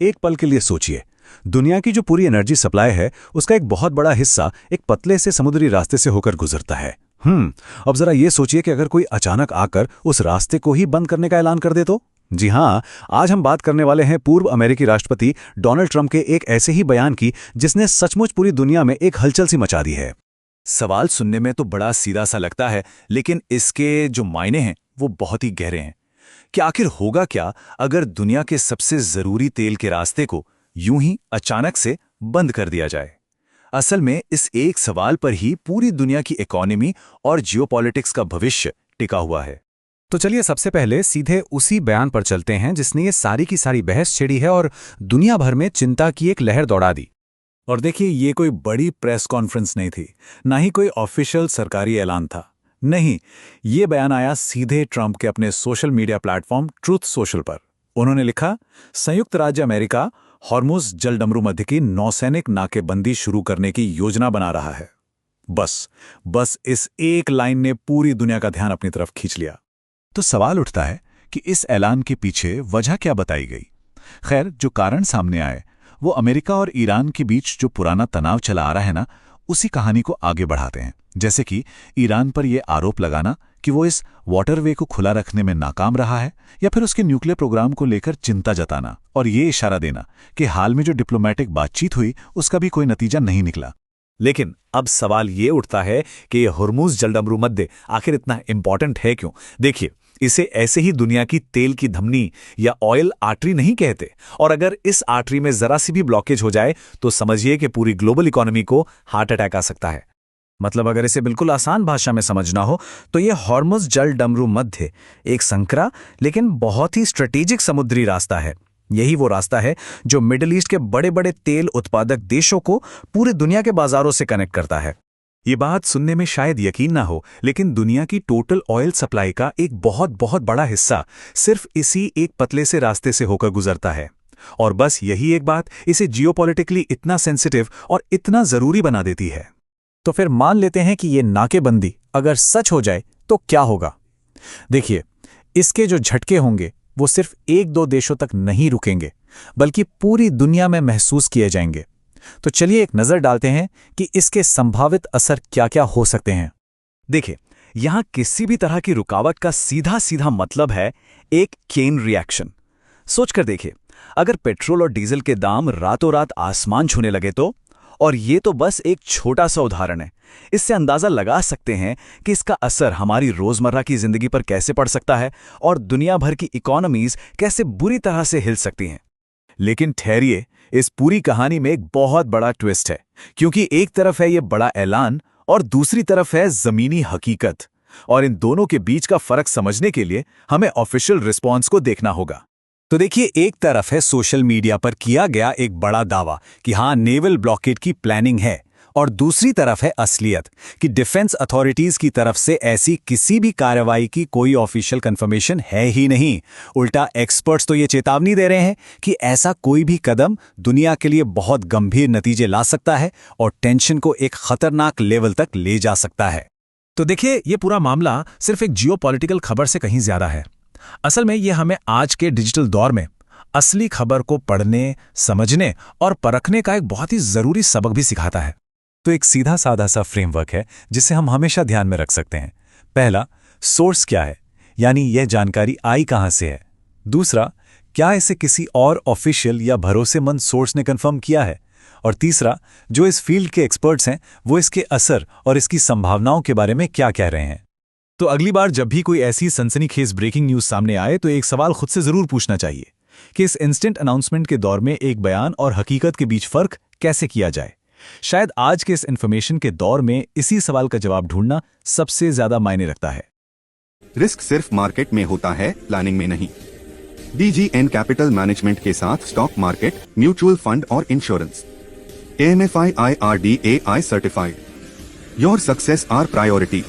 एक पल के लिए सोचिए, दुनिया की जो पूरी एनर्जी सप्लाई है उसका एक बहुत बड़ा हिस्सा एक पतले से समुद्री रास्ते से होकर गुजरता है। अब जरा ये सोचिए कि अगर कोई अचानक आकर उस रास्ते को ही बंद करने का ऐलान कर दे तो। जी हाँ, आज हम बात करने वाले हैं पूर्व अमेरिकी राष्ट्रपति डोनाल्ड ट्रंप के एक ऐसे ही बयान की जिसने सचमुच पूरी दुनिया में एक हलचल सी मचा दी है। सवाल सुनने में तो बड़ा सीधा सा लगता है, लेकिन इसके जो मायने हैं वो बहुत ही गहरे हैं कि आखिर होगा क्या अगर दुनिया के सबसे जरूरी तेल के रास्ते को यूं ही अचानक से बंद कर दिया जाए। असल में इस एक सवाल पर ही पूरी दुनिया की इकोनॉमी और जियोपॉलिटिक्स का भविष्य टिका हुआ है। तो चलिए सबसे पहले सीधे उसी बयान पर चलते हैं जिसने ये सारी की सारी बहस छेड़ी है और दुनिया भर में चिंता की एक लहर दौड़ा दी। और देखिए, ये कोई बड़ी प्रेस कॉन्फ्रेंस नहीं थी, ना ही कोई ऑफिशियल सरकारी ऐलान था। नहीं, ये बयान आया सीधे ट्रंप के अपने social media platform truth social पर। उन्होंने लिखा, संयुक्त राज्य अमेरिका हॉर्मुज जलडमरू मध्य की नौसैनिक नाकेबंदी शुरू करने की योजना बना रहा है। बस इस एक लाइन ने पूरी दुनिया का ध्यान अपनी तरफ खींच लिया। तो सवाल उठता है कि इस ऐलान के पीछे वजह क्या बताई गई। खैर, जो कारण सामने आए वो अमेरिका और ईरान के बीच जो पुराना तनाव चला आ रहा है ना, उसी कहानी को आगे बढ़ाते हैं। जैसे कि ईरान पर यह आरोप लगाना कि वो इस वाटरवे को खुला रखने में नाकाम रहा है, या फिर उसके न्यूक्लियर प्रोग्राम को लेकर चिंता जताना और ये इशारा देना कि हाल में जो डिप्लोमेटिक बातचीत हुई उसका भी कोई नतीजा नहीं निकला। लेकिन अब सवाल ये उठता है कि हुर्मुज़ जलडमरू मध्य आखिर इतना इंपॉर्टेंट है क्यों? देखिए, इसे ऐसे ही दुनिया की तेल की धमनी या ऑयल आर्टरी नहीं कहते, और अगर इस आर्टरी में जरा सी भी ब्लॉकेज हो जाए तो समझिए कि पूरी ग्लोबल इकोनॉमी को हार्ट अटैक आ सकता है। मतलब अगर इसे बिल्कुल आसान भाषा में समझना हो तो ये हॉर्मुज़ जलडमरू मध्य एक संकरा लेकिन बहुत ही स्ट्रेटेजिक समुद्री रास्ता है। यही वो रास्ता है जो मिडिल ईस्ट के बड़े बड़े तेल उत्पादक देशों को पूरी दुनिया के बाजारों से कनेक्ट करता है। ये बात सुनने में शायद यकीन ना हो, लेकिन दुनिया की टोटल ऑयल सप्लाई का एक बहुत बड़ा हिस्सा सिर्फ इसी एक पतले से रास्ते से होकर गुजरता है। और बस यही एक बात इसे जियोपॉलिटिकली इतना सेंसिटिव और इतना जरूरी बना देती है। तो फिर मान लेते हैं कि ये नाकेबंदी अगर सच हो जाए तो क्या होगा? देखिए, इसके जो झटके होंगे वो सिर्फ एक दो देशों तक नहीं रुकेंगे, बल्कि पूरी दुनिया में महसूस किए जाएंगे। तो चलिए एक नजर डालते हैं कि इसके संभावित असर क्या-क्या हो सकते हैं। देखिए, यहां किसी भी तरह की रुकावट का सीधा सीधा मतलब है एक चेन रिएक्शन। सोचकर देखिए, अगर पेट्रोल और डीजल के दाम रातों रात आसमान छूने लगे तो, और ये तो बस एक छोटा सा उदाहरण है। इससे अंदाजा लगा सकते हैं कि इसका असर हमारी रोजमर्रा की जिंदगी पर कैसे पड़ सकता है और दुनिया भर की इकोनॉमीज कैसे बुरी तरह से हिल सकती हैं। लेकिन ठहरिए, इस पूरी कहानी में एक बहुत बड़ा ट्विस्ट है, क्योंकि एक तरफ है ये बड़ा ऐलान और दूसरी तरफ है जमीनी हकीकत, और इन दोनों के बीच का फर्क समझने के लिए हमें ऑफिशियल रिस्पॉन्स को देखना होगा। तो देखिए, एक तरफ है सोशल मीडिया पर किया गया एक बड़ा दावा कि हाँ, नेवल ब्लॉकेड की प्लानिंग है, और दूसरी तरफ है असलियत कि डिफेंस अथॉरिटीज की तरफ से ऐसी किसी भी कार्रवाई की कोई ऑफिशियल कंफर्मेशन है ही नहीं। उल्टा एक्सपर्ट्स तो ये चेतावनी दे रहे हैं कि ऐसा कोई भी कदम दुनिया के लिए बहुत गंभीर नतीजे ला सकता है और टेंशन को एक खतरनाक लेवल तक ले जा सकता है। तो देखिए, ये पूरा मामला सिर्फ एक जियोपॉलिटिकल खबर से कहीं ज्यादा है। असल में ये हमें आज के डिजिटल दौर में असली खबर को पढ़ने, समझने और परखने का एक बहुत ही जरूरी सबक भी सिखाता है। तो एक सीधा साधा सा फ्रेमवर्क है जिसे हम हमेशा ध्यान में रख सकते हैं। पहला, सोर्स क्या है, यानी यह जानकारी आई कहां से है। दूसरा, क्या इसे किसी और ऑफिशियल या भरोसेमंद सोर्स ने कंफर्म किया है। और तीसरा, जो इस फील्ड के एक्सपर्ट्स हैं वो इसके असर और इसकी संभावनाओं के बारे में क्या कह रहे हैं। तो अगली बार जब भी कोई ऐसी सनसनीखेज ब्रेकिंग न्यूज सामने आए तो एक सवाल खुद से जरूर पूछना चाहिए कि इस इंस्टेंट अनाउंसमेंट के दौर में एक बयान और हकीकत के बीच फर्क कैसे किया जाए। शायद आज के इस इंफॉर्मेशन के दौर में इसी सवाल का जवाब ढूंढना सबसे ज्यादा मायने रखता है। रिस्क सिर्फ मार्केट में होता है, प्लानिंग में नहीं। DGN कैपिटल मैनेजमेंट के साथ स्टॉक मार्केट, म्यूचुअल फंड और insurance. AMFI IRDAI certified. Your success are priority.